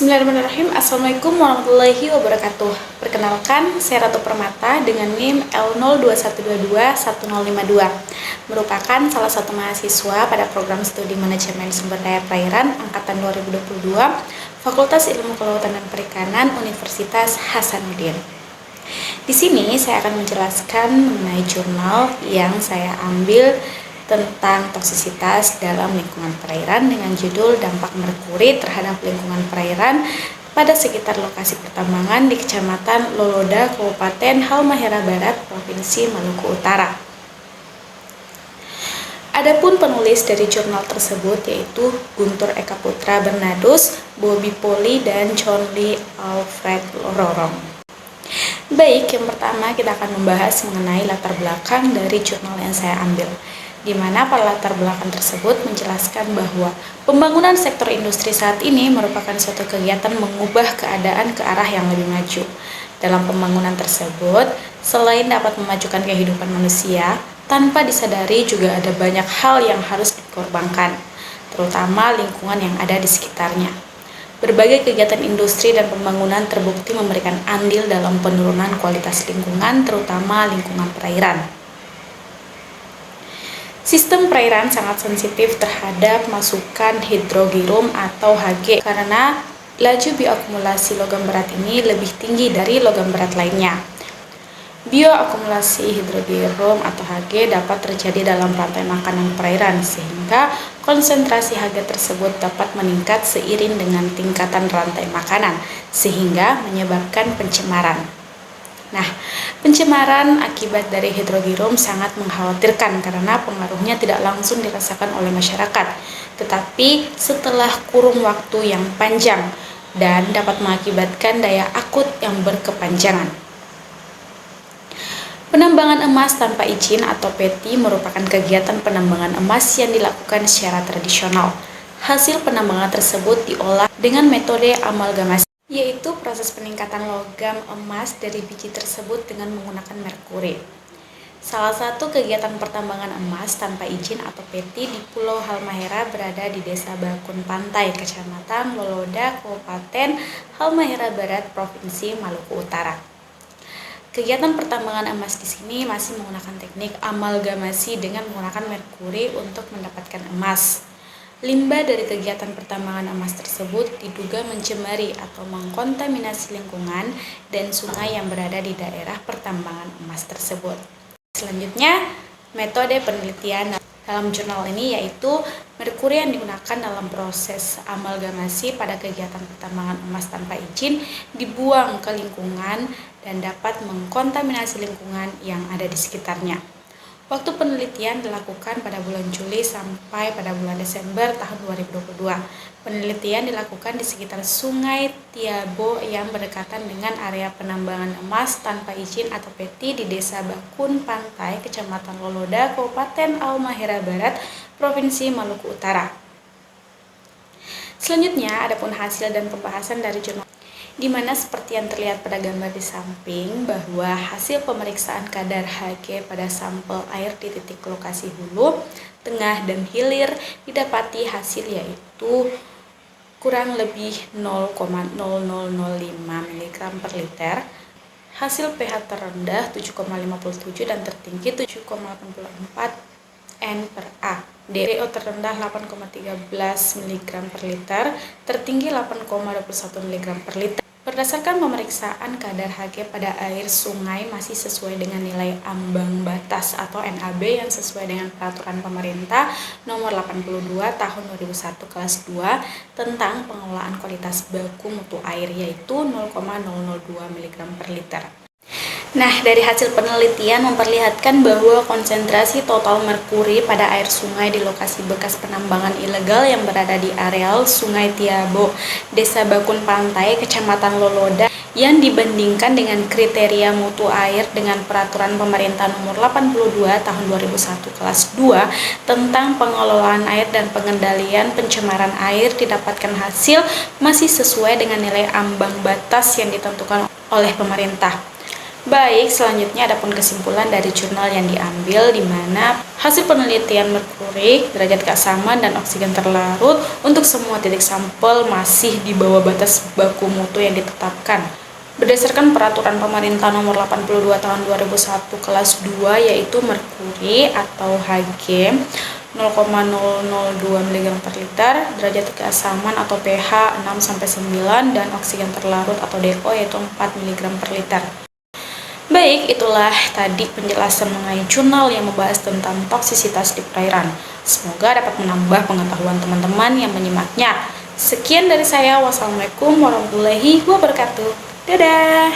Bismillahirrahmanirrahim. Assalamualaikum warahmatullahi wabarakatuh. Perkenalkan, saya Ratu Permata dengan NIM L021221052, merupakan salah satu mahasiswa pada program studi manajemen sumber daya perairan angkatan 2022 Fakultas Ilmu Kelautan dan Perikanan Universitas Hasanuddin. Di sini saya akan menjelaskan mengenai jurnal yang saya ambil tentang toksisitas dalam lingkungan perairan dengan judul Dampak Merkuri terhadap lingkungan perairan pada sekitar lokasi pertambangan di Kecamatan Loloda, Kabupaten Halmahera Barat, Provinsi Maluku Utara. Adapun penulis dari jurnal tersebut yaitu Guntur Eka Putra Bernardus, Bobby Poli, dan John Lee Alfred Lorong. Baik, yang pertama kita akan membahas mengenai latar belakang dari jurnal yang saya ambil, di mana pada latar belakang tersebut menjelaskan bahwa pembangunan sektor industri saat ini merupakan suatu kegiatan mengubah keadaan ke arah yang lebih maju. Dalam pembangunan tersebut, selain dapat memajukan kehidupan manusia, tanpa disadari juga ada banyak hal yang harus dikorbankan, terutama lingkungan yang ada di sekitarnya. Berbagai kegiatan industri dan pembangunan terbukti memberikan andil dalam penurunan kualitas lingkungan, terutama lingkungan perairan. Sistem perairan sangat sensitif terhadap masukan hidrogium atau Hg karena laju bioakumulasi logam berat ini lebih tinggi dari logam berat lainnya. Bioakumulasi hidrogium atau Hg dapat terjadi dalam rantai makanan perairan sehingga konsentrasi Hg tersebut dapat meningkat seiring dengan tingkatan rantai makanan sehingga menyebabkan pencemaran. Nah, pencemaran akibat dari hidrogium sangat mengkhawatirkan karena pengaruhnya tidak langsung dirasakan oleh masyarakat, tetapi setelah kurun waktu yang panjang dan dapat mengakibatkan daya akut yang berkepanjangan. Penambangan emas tanpa izin atau PETI merupakan kegiatan penambangan emas yang dilakukan secara tradisional. Hasil penambangan tersebut diolah dengan metode amalgamasi, yaitu proses peningkatan logam emas dari biji tersebut dengan menggunakan merkuri. Salah satu kegiatan pertambangan emas tanpa izin atau PETI di Pulau Halmahera berada di Desa Bakun Pantai, Kecamatan Loloda, Kabupaten Halmahera Barat, Provinsi Maluku Utara. Kegiatan pertambangan emas di sini masih menggunakan teknik amalgamasi dengan menggunakan merkuri untuk mendapatkan emas. Limbah dari kegiatan pertambangan emas tersebut diduga mencemari atau mengkontaminasi lingkungan dan sungai yang berada di daerah pertambangan emas tersebut. Selanjutnya, metode penelitian dalam jurnal ini yaitu merkuri yang digunakan dalam proses amalgamasi pada kegiatan pertambangan emas tanpa izin dibuang ke lingkungan dan dapat mengkontaminasi lingkungan yang ada di sekitarnya. Waktu penelitian dilakukan pada bulan Juli sampai pada bulan Desember tahun 2022. Penelitian dilakukan di sekitar Sungai Tiabo yang berdekatan dengan area penambangan emas tanpa izin atau PETI di Desa Bakun Pantai, Kecamatan Loloda, Kabupaten Halmahera Barat, Provinsi Maluku Utara. Selanjutnya, adapun hasil dan pembahasan dari jurnal, di mana seperti yang terlihat pada gambar di samping bahwa hasil pemeriksaan kadar Hg pada sampel air di titik lokasi hulu, tengah, dan hilir didapati hasil yaitu kurang lebih 0,0005 mg per liter, hasil pH terendah 7,57 dan tertinggi 7,84 N per A. DO terendah 8,13 mg per liter, tertinggi 8,21 mg per liter. Berdasarkan pemeriksaan kadar Hg pada air sungai masih sesuai dengan nilai ambang batas atau NAB yang sesuai dengan peraturan pemerintah nomor 82 tahun 2001 kelas 2 tentang pengelolaan kualitas baku mutu air yaitu 0,002 mg per liter. Nah, dari hasil penelitian memperlihatkan bahwa konsentrasi total merkuri pada air sungai di lokasi bekas penambangan ilegal yang berada di areal Sungai Tiabo, Desa Bakun Pantai, Kecamatan Loloda, yang dibandingkan dengan kriteria mutu air dengan peraturan pemerintah nomor 82 tahun 2001 kelas 2 tentang pengelolaan air dan pengendalian pencemaran air didapatkan hasil masih sesuai dengan nilai ambang batas yang ditentukan oleh pemerintah. Baik, selanjutnya adapun kesimpulan dari jurnal yang diambil, di mana hasil penelitian merkuri, derajat keasaman, dan oksigen terlarut untuk semua titik sampel masih di bawah batas baku mutu yang ditetapkan. Berdasarkan peraturan pemerintah nomor 82 tahun 2001 kelas 2, yaitu merkuri atau Hg 0,002 mg per liter, derajat keasaman atau pH 6-9, dan oksigen terlarut atau DO yaitu 4 mg per liter. Baik, itulah tadi penjelasan mengenai jurnal yang membahas tentang toksisitas di perairan. Semoga dapat menambah pengetahuan teman-teman yang menyimaknya. Sekian dari saya. Wassalamualaikum warahmatullahi wabarakatuh. Dadah!